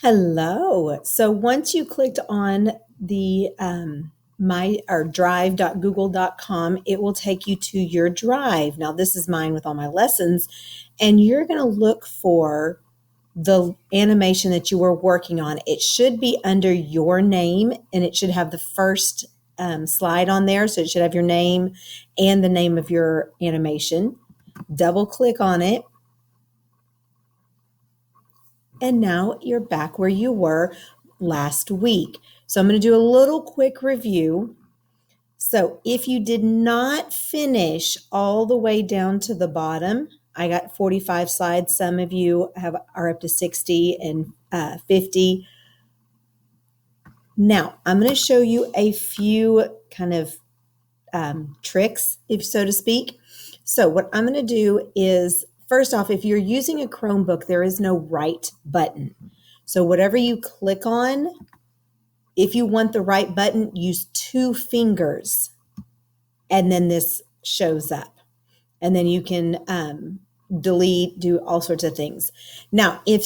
Hello. So once you clicked on the my or drive.google.com, it will take you to your drive. Now this is mine with all my lessons, and you're going to look for the animation that you were working on. It should be under your name, and it should have the first slide on there. So it should have your name and the name of your animation. Double click on it. And now you're back where you were last week. So I'm going to do a little quick review. So if you did not finish all the way down to the bottom, I got 45 slides. Some of you are up to 60 and 50. Now I'm going to show you a few kind of tricks, if so to speak. So what I'm going to do is, first off, if you're using a Chromebook, there is no right button. So whatever you click on, if you want the right button, use 2 fingers, and then this shows up. And then you can delete, do all sorts of things. Now, if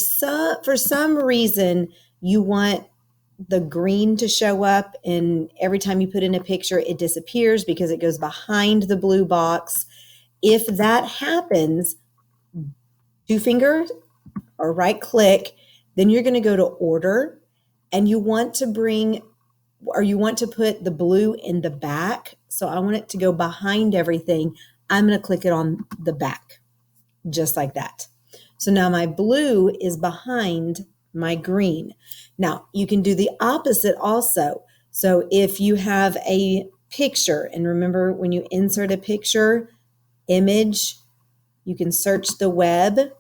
for some reason you want the green to show up, and every time you put in a picture, it disappears because it goes behind the blue box. If that happens, 2 fingers or right click, then you're going to go to order, and you want to put the blue in the back. So I want it to go behind everything. I'm going to click it on the back, just like that. So now my blue is behind my green. Now you can do the opposite also. So if you have a picture, and remember when you insert a picture, image, you can search the web.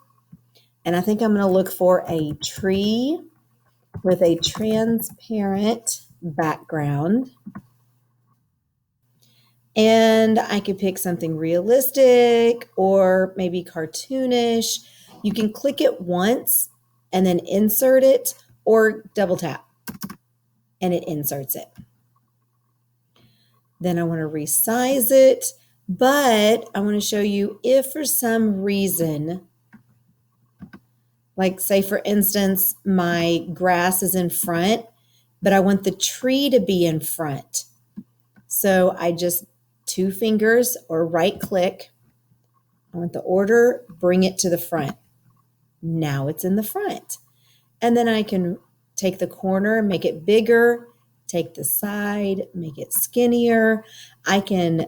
And I think I'm going to look for a tree with a transparent background. And I could pick something realistic or maybe cartoonish. You can click it once and then insert it, or double tap and it inserts it. Then I want to resize it, but I want to show you if for some reason, like say for instance, my grass is in front, but I want the tree to be in front. So I just 2 fingers or right click. I want the order, bring it to the front. Now it's in the front. And then I can take the corner, make it bigger, take the side, make it skinnier. I can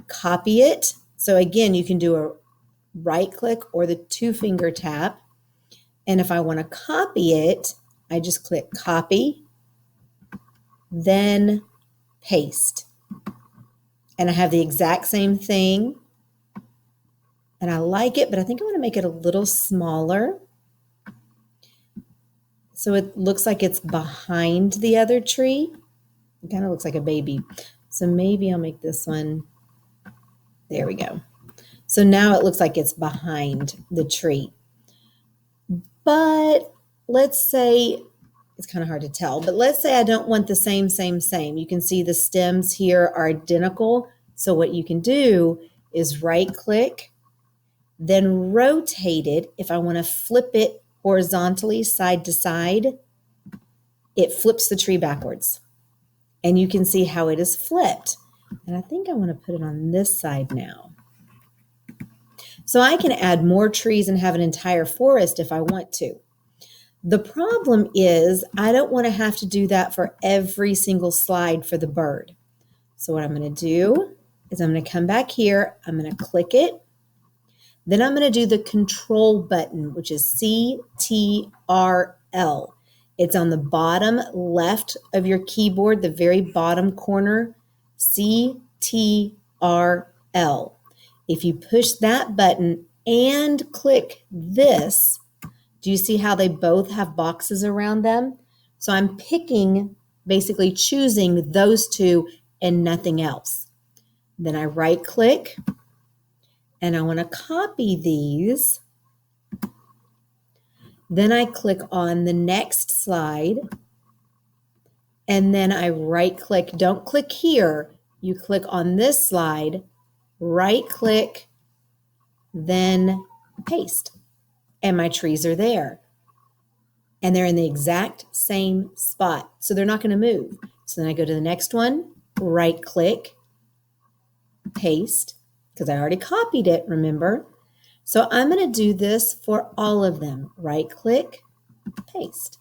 copy it. So again, you can do a right click or the 2 finger tap. And if I want to copy it, I just click copy, then paste. And I have the exact same thing. And I like it, but I think I want to make it a little smaller. So it looks like it's behind the other tree. It kind of looks like a baby. So maybe I'll make this one. There we go. So now it looks like it's behind the tree. But let's say, it's kind of hard to tell, but let's say I don't want the same. You can see the stems here are identical. So what you can do is right click, then rotate it. If I want to flip it horizontally side to side, it flips the tree backwards. And you can see how it is flipped. And I think I want to put it on this side now. So I can add more trees and have an entire forest if I want to. The problem is I don't want to have to do that for every single slide for the bird. So what I'm going to do is I'm going to come back here. I'm going to click it. Then I'm going to do the control button, which is CTRL. It's on the bottom left of your keyboard, the very bottom corner, CTRL. If you push that button and click this, do you see how they both have boxes around them? So I'm basically choosing those 2 and nothing else. Then I right click and I want to copy these. Then I click on the next slide, and then I right click. Don't click here. You click on this slide, right click, then paste. And my trees are there. and they're in the exact same spot. So they're not going to move. So then I go to the next one, right click, paste, because I already copied it, remember? So I'm going to do this for all of them. Right click, paste.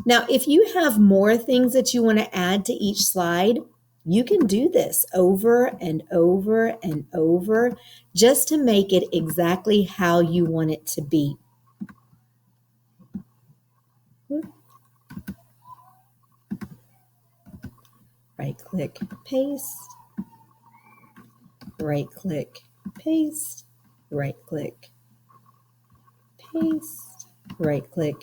Now, if you have more things that you want to add to each slide, you can do this over and over and over just to make it exactly how you want it to be. Right click, paste, right click, paste, right click, paste, right click,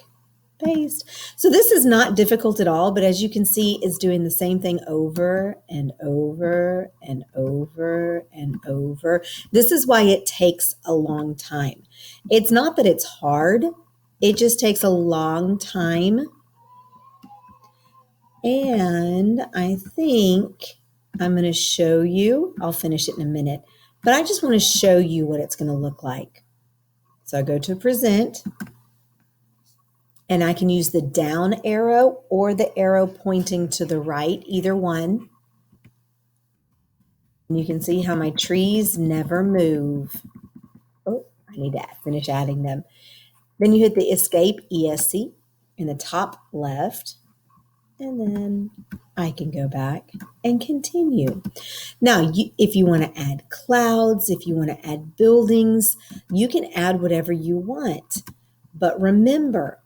paste. So this is not difficult at all, but as you can see, it's doing the same thing over and over and over and over. This is why it takes a long time. It's not that it's hard, it just takes a long time. And I think I'm going to show you, I'll finish it in a minute, but I just want to show you what it's going to look like. So I go to present, and I can use the down arrow or the arrow pointing to the right, either one. And you can see how my trees never move. Oh, I need to finish adding them. Then you hit the escape ESC in the top left, and then I can go back and continue. Now, if you want to add clouds, if you want to add buildings, you can add whatever you want. But remember,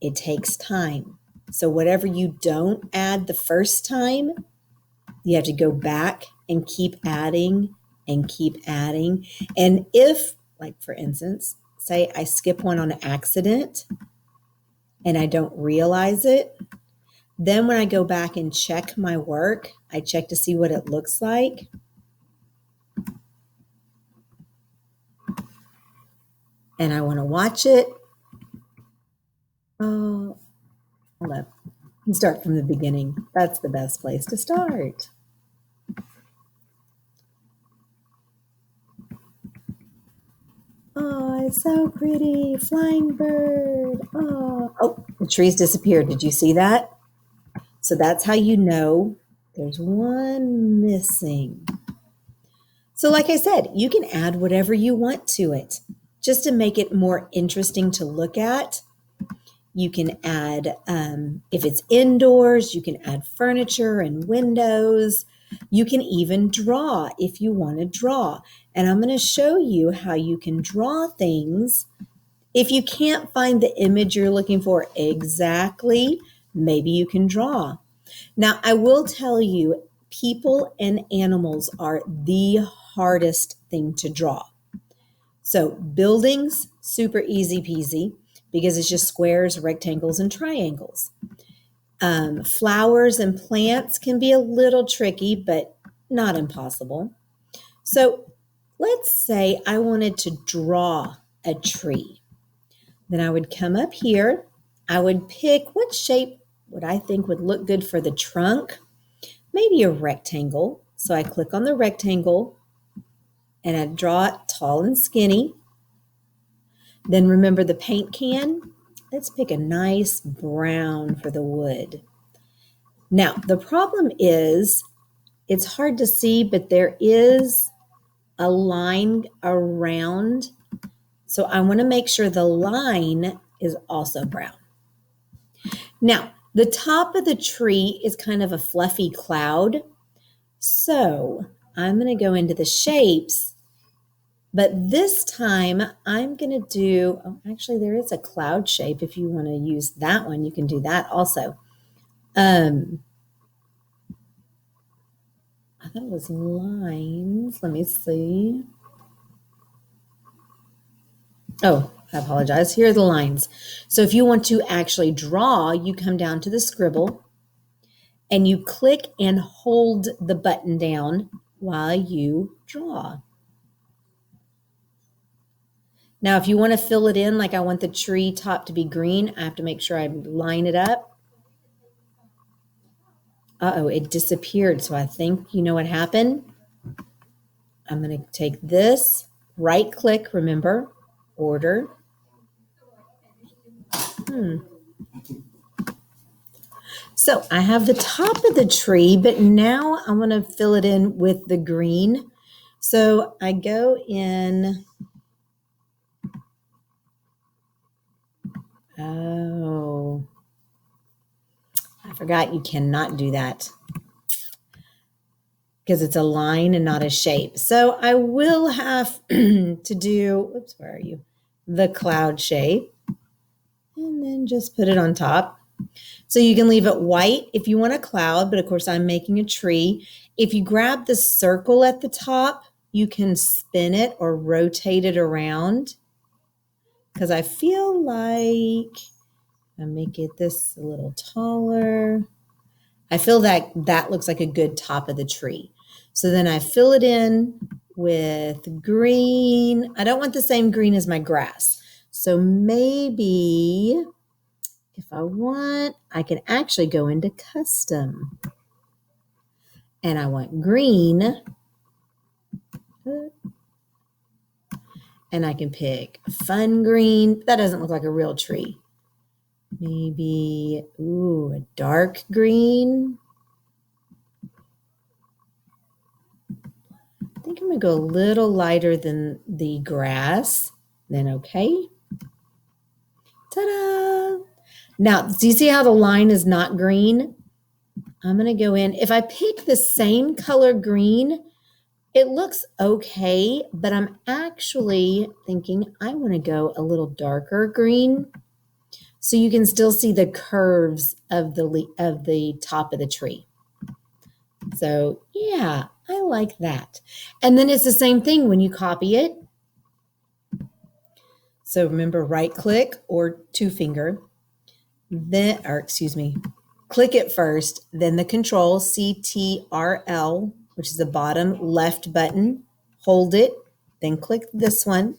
it takes time. So whatever you don't add the first time, you have to go back and keep adding and keep adding. And if, like for instance, say I skip one on accident and I don't realize it, then when I go back and check my work, I check to see what it looks like. And I want to watch it. Oh, hold up. You start from the beginning. That's the best place to start. Oh, it's so pretty. Flying bird. Oh, the trees disappeared. Did you see that? So that's how you know there's one missing. So like I said, you can add whatever you want to it just to make it more interesting to look at. You can add, if it's indoors, you can add furniture and windows. You can even draw if you want to draw. And I'm going to show you how you can draw things. If you can't find the image you're looking for exactly, maybe you can draw. Now, I will tell you, people and animals are the hardest thing to draw. So buildings, super easy peasy, because it's just squares, rectangles, and triangles. Flowers and plants can be a little tricky, but not impossible. So let's say I wanted to draw a tree. Then I would come up here. I would pick what shape would I think would look good for the trunk. Maybe a rectangle. So I click on the rectangle and I draw it tall and skinny. Then remember the paint can? Let's pick a nice brown for the wood. Now, the problem is it's hard to see, but there is a line around. So I want to make sure the line is also brown. Now, the top of the tree is kind of a fluffy cloud. So I'm going to go into the shapes. But this time I'm going to do, oh, actually there is a cloud shape. If you want to use that one, you can do that also. I thought it was lines. Let me see. Oh, I apologize. Here are the lines. So if you want to actually draw, you come down to the scribble and you click and hold the button down while you draw. Now, if you want to fill it in, like I want the tree top to be green, I have to make sure I line it up. Uh-oh, it disappeared. So I think you know what happened. I'm going to take this, right click, remember, order. So I have the top of the tree, but now I want to fill it in with the green. So I go in. Oh, I forgot you cannot do that because it's a line and not a shape. So I will have to do, oops, where are you? The cloud shape. And then just put it on top. So you can leave it white if you want a cloud, but of course I'm making a tree. If you grab the circle at the top, you can spin it or rotate it around. Because I feel like I make it this a little taller. I feel that that looks like a good top of the tree. So then I fill it in with green. I don't want the same green as my grass. So maybe if I want, I can actually go into custom. And I want green. And I can pick fun green. That doesn't look like a real tree. Maybe, ooh, a dark green. I think I'm going to go a little lighter than the grass. Then okay. Ta-da! Now, do you see how the line is not green? I'm going to go in. If I pick the same color green, it looks okay, but I'm actually thinking I want to go a little darker green so you can still see the curves of the top of the tree. So yeah, I like that. And then it's the same thing when you copy it. So remember, right click or two finger, then, or excuse me, click it first, then the control CTRL, which is the bottom left button, hold it, then click this one,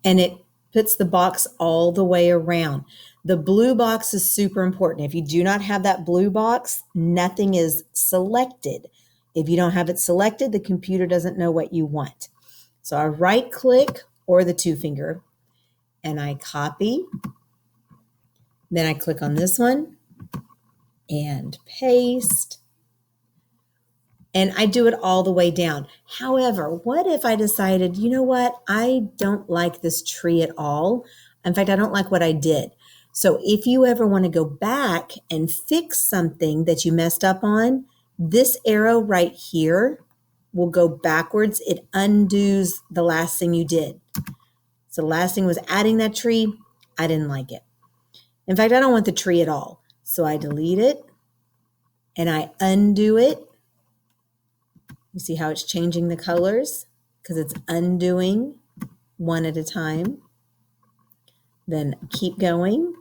and it puts the box all the way around. The blue box is super important. If you do not have that blue box, nothing is selected. If you don't have it selected, the computer doesn't know what you want. So I right click or the two finger and I copy. Then I click on this one and paste. And I do it all the way down. However, what if I decided, you know what? I don't like this tree at all. In fact, I don't like what I did. So if you ever want to go back and fix something that you messed up on, this arrow right here will go backwards. It undoes the last thing you did. So the last thing was adding that tree. I didn't like it. In fact, I don't want the tree at all. So I delete it and I undo it. You see how it's changing the colors? Because it's undoing one at a time. Then keep going.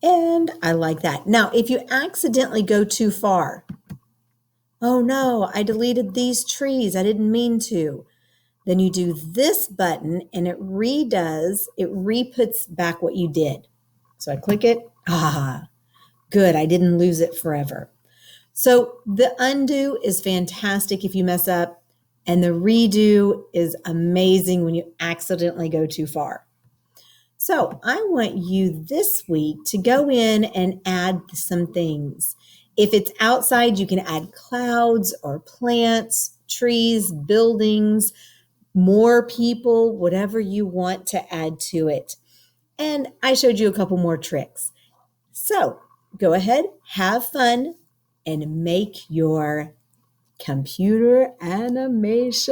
And I like that. Now, if you accidentally go too far, oh no, I deleted these trees. I didn't mean to. Then you do this button and it re-puts back what you did. So I click it. Ah, good. I didn't lose it forever. So the undo is fantastic if you mess up, and the redo is amazing when you accidentally go too far. So I want you this week to go in and add some things. If it's outside, you can add clouds or plants, trees, buildings, more people, whatever you want to add to it. And I showed you a couple more tricks. So go ahead, have fun, and make your computer animation.